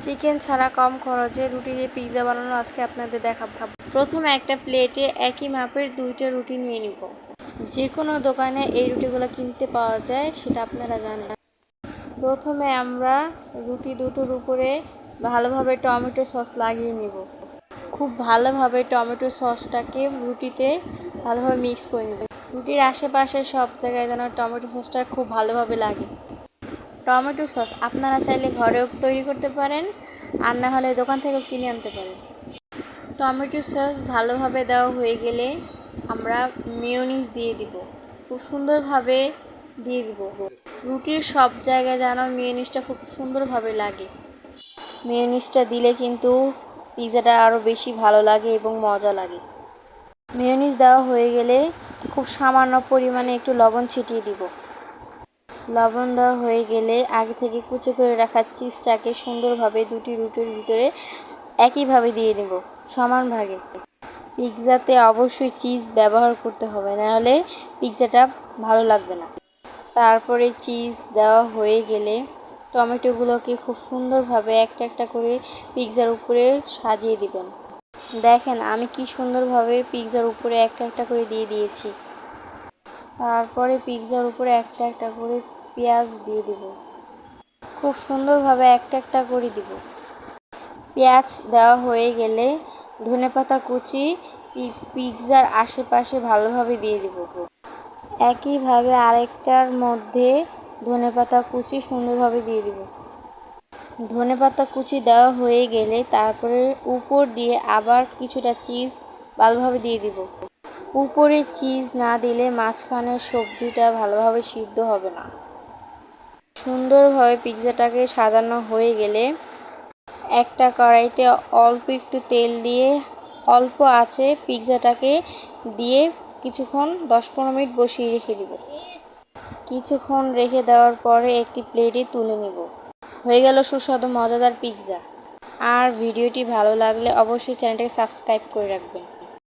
Chicken ছাড়া কম খরচে রুটি দিয়ে পিৎজা বানানো আজকে আপনাদের দেখাবো। প্রথমে একটা প্লেটে একই মাপের 2টা রুটি নিয়ে নিব। যে কোনো দোকানে এই রুটিগুলো কিনতে পাওয়া যায়, সেটা আপনারা জানেন। প্রথমে আমরা রুটি দুটোর উপরে ভালোভাবে টমেটো সস লাগিয়ে নিব। খুব ভালোভাবে টমেটো সসটাকে রুটিতে ভালোভাবে মিক্স করে নেব। রুটির আশেপাশে সব জায়গায় যেন টমেটো সসটা খুব ভালোভাবে লাগে। টমেটো সস আপনারা চাইলে ঘরেও তৈরি করতে পারেন, আর না হলে দোকান থেকেও কিনে আনতে পারেন। টমেটো সস ভালোভাবে দেওয়া হয়ে গেলে আমরা মেয়োনিজ দিয়ে দিব। খুব সুন্দরভাবে দিয়ে দিব। রুটির সব জায়গায় যেন মেয়োনিজটা খুব সুন্দরভাবে লাগে। মেয়োনিজটা দিলে কিন্তু পিৎজাটা আরও বেশি ভালো লাগে এবং মজা লাগে। মেয়োনিজ দেওয়া হয়ে গেলে খুব সামান্য পরিমাণে একটু লবণ ছিটিয়ে দিব। লবণ দেওয়া হয়ে গেলে আগে থেকে কুচি করে রাখা চিজটাকে সুন্দরভাবে দুটি রুটির ভিতরে একইভাবে দিয়ে দেব, সমান ভাগে। পিৎজাতে অবশ্যই চিজ ব্যবহার করতে হবে, নাহলে পিৎজাটা ভালো লাগবে না। তারপরে চিজ দেওয়া হয়ে গেলে টমেটোগুলোকে খুব সুন্দরভাবে একটা একটা করে পিৎজার উপরে সাজিয়ে দিবেন। দেখেন আমি কি সুন্দরভাবে পিৎজার উপরে একটা একটা করে দিয়ে দিয়েছি। তারপরে পিৎজার উপরে একটা একটা করে পেঁয়াজ দিয়ে দিব। খুব সুন্দরভাবে একটা একটা করে দিব। পেঁয়াজ দেওয়া হয়ে গেলে ধনেপাতা কুচি পিৎজার আশেপাশে ভালোভাবে দিয়ে দিব। একইভাবে আরেকটার মধ্যে ধনেপাতা কুচি সুন্দরভাবে দিয়ে দিব। ধনেপাতা কুচি দেওয়া হয়ে গেলে তারপরে উপর দিয়ে আবার কিছুটা চিজ ভালোভাবে দিয়ে দিব। উপরে চিজ না দিলে মাঝখানের সবজিটা ভালোভাবে সিদ্ধ হবে না। সুন্দরভাবে পিৎজাটাকে সাজানো হয়ে গেলে একটা কড়াইতে অল্প একটু তেল দিয়ে অল্প আঁচে পিৎজাটাকে দিয়ে কিছুক্ষণ 10-15 মিনিট বসিয়ে রেখে দিব। কিছুক্ষণ রেখে দেওয়ার পরে একটি প্লেটে তুলে নেব। হয়ে গেল সুস্বাদু মজাদার পিৎজা। আর ভিডিওটি ভালো লাগলে অবশ্যই চ্যানেলটাকে সাবস্ক্রাইব করে রাখবেন।